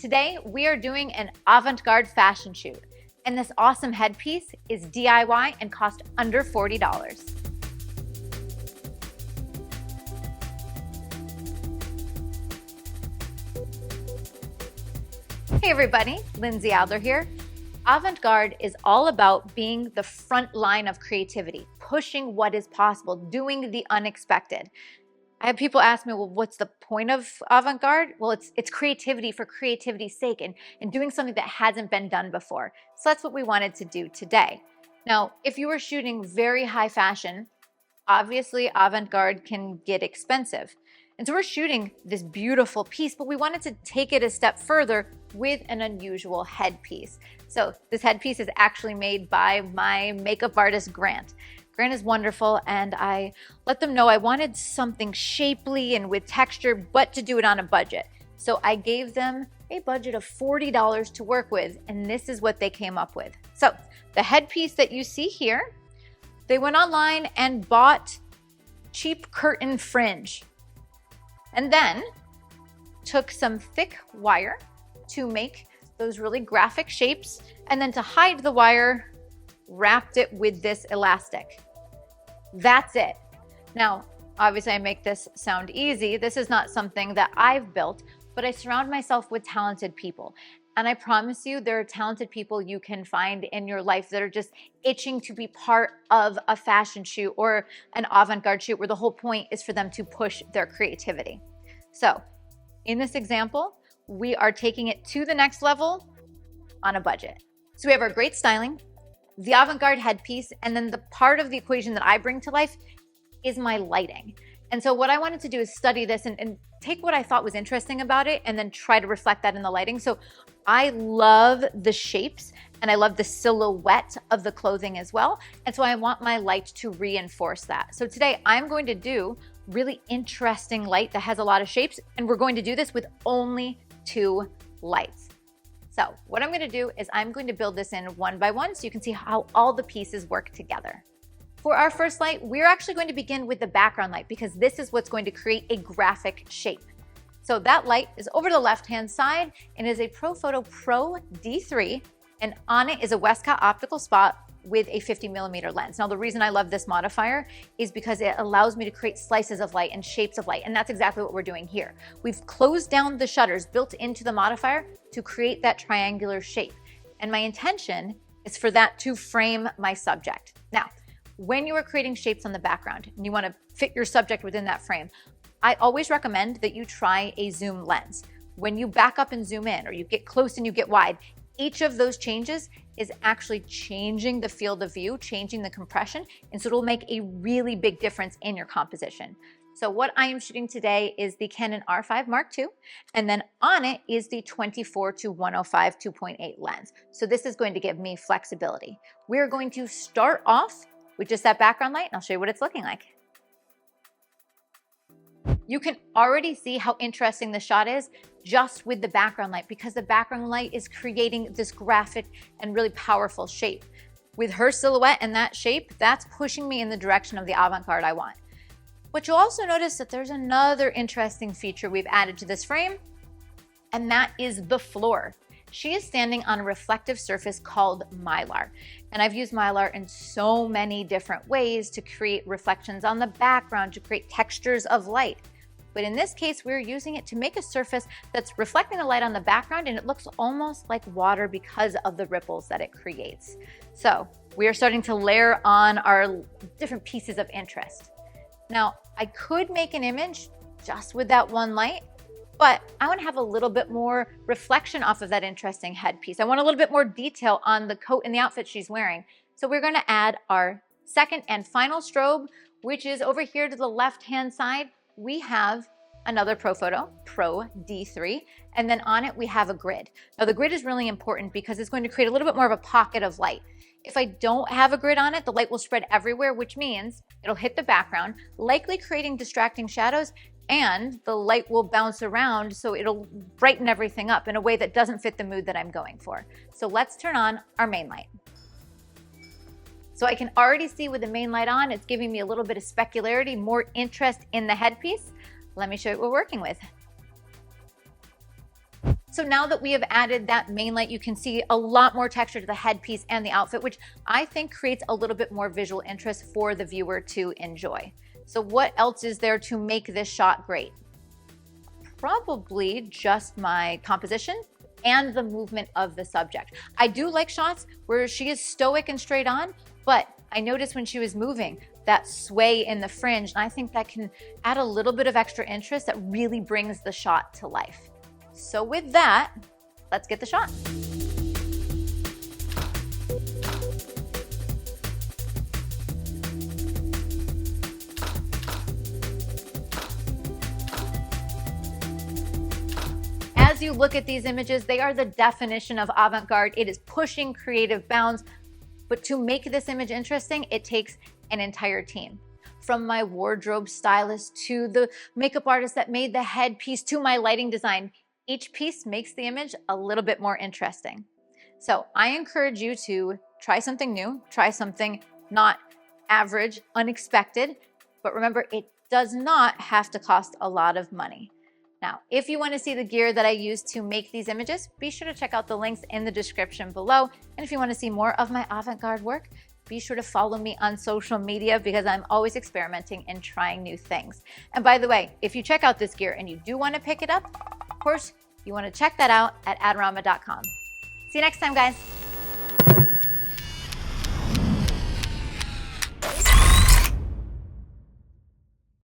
Today, we are doing an avant-garde fashion shoot, and this awesome headpiece is DIY and cost under $40. Hey everybody, Lindsay Adler here. Avant-garde is all about being the front line of creativity, pushing what is possible, doing the unexpected. I have people ask me, well, what's the point of avant-garde? Well, it's creativity for creativity's sake and doing something that hasn't been done before. So that's what we wanted to do today. Now, if you were shooting very high fashion, obviously avant-garde can get expensive. And so we're shooting this beautiful piece, but we wanted to take it a step further with an unusual headpiece. So this headpiece is actually made by my makeup artist, Grant. Grant is wonderful, and I let them know I wanted something shapely and with texture, but to do it on a budget. So I gave them a budget of $40 to work with, and this is what they came up with. So the headpiece that you see here, they went online and bought cheap curtain fringe, and then took some thick wire to make those really graphic shapes, and then to hide the wire, wrapped it with this elastic. That's it. Now, obviously I make this sound easy. This is not something that I've built, but I surround myself with talented people. And I promise you, there are talented people you can find in your life that are just itching to be part of a fashion shoot or an avant-garde shoot where the whole point is for them to push their creativity. So in this example, we are taking it to the next level on a budget. So we have our great styling, the avant-garde headpiece, and then the part of the equation that I bring to life is my lighting. And so what I wanted to do is study this and take what I thought was interesting about it and then try to reflect that in the lighting. So I love the shapes and I love the silhouette of the clothing as well. And so I want my light to reinforce that. So today I'm going to do really interesting light that has a lot of shapes, and we're going to do this with only 2 lights. So what I'm going to do is I'm going to build this in one by one so you can see how all the pieces work together. For our first light, we're actually going to begin with the background light because this is what's going to create a graphic shape. So that light is over the left-hand side and is a Profoto Pro D3, and on it is a Westcott Optical Spot with a 50mm lens. Now, the reason I love this modifier is because it allows me to create slices of light and shapes of light, and that's exactly what we're doing here. We've closed down the shutters built into the modifier to create that triangular shape, and my intention is for that to frame my subject. Now, when you are creating shapes on the background and you want to fit your subject within that frame, I always recommend that you try a zoom lens. When you back up and zoom in, or you get close and you get wide, each of those changes is actually changing the field of view, changing the compression, and so it'll make a really big difference in your composition. So what I am shooting today is the Canon R5 Mark II, and then on it is the 24-105 2.8 lens. So this is going to give me flexibility. We're going to start off with just that background light, and I'll show you what it's looking like. You can already see how interesting the shot is just with the background light, because the background light is creating this graphic and really powerful shape. With her silhouette and that shape, that's pushing me in the direction of the avant-garde I want. But you'll also notice that there's another interesting feature we've added to this frame, and that is the floor. She is standing on a reflective surface called Mylar. And I've used Mylar in so many different ways to create reflections on the background, to create textures of light. But in this case, we're using it to make a surface that's reflecting the light on the background, and it looks almost like water because of the ripples that it creates. So we are starting to layer on our different pieces of interest. Now, I could make an image just with that one light, but I want to have a little bit more reflection off of that interesting headpiece. I want a little bit more detail on the coat and the outfit she's wearing. So we're going to add our second and final strobe, which is over here to the left-hand side. We have another Profoto Pro D3, and then on it we have a grid. Now the grid is really important because it's going to create a little bit more of a pocket of light. If I don't have a grid on it, the light will spread everywhere, which means it'll hit the background, likely creating distracting shadows, and the light will bounce around, so it'll brighten everything up in a way that doesn't fit the mood that I'm going for. So let's turn on our main light. So I can already see with the main light on, it's giving me a little bit of specularity, more interest in the headpiece. Let me show you what we're working with. So now that we have added that main light, you can see a lot more texture to the headpiece and the outfit, which I think creates a little bit more visual interest for the viewer to enjoy. So what else is there to make this shot great? Probably just my composition and the movement of the subject. I do like shots where she is stoic and straight on, but I noticed when she was moving, that sway in the fringe, and I think that can add a little bit of extra interest that really brings the shot to life. So with that, let's get the shot. As you look at these images, they are the definition of avant-garde. It is pushing creative bounds, but to make this image interesting, it takes an entire team. From my wardrobe stylist to the makeup artist that made the headpiece to my lighting design, each piece makes the image a little bit more interesting. So I encourage you to try something new, try something not average, unexpected, but remember, it does not have to cost a lot of money. Now, if you want to see the gear that I use to make these images, be sure to check out the links in the description below. And if you want to see more of my avant-garde work, be sure to follow me on social media because I'm always experimenting and trying new things. And by the way, if you check out this gear and you do want to pick it up, of course, you want to check that out at adorama.com. See you next time, guys.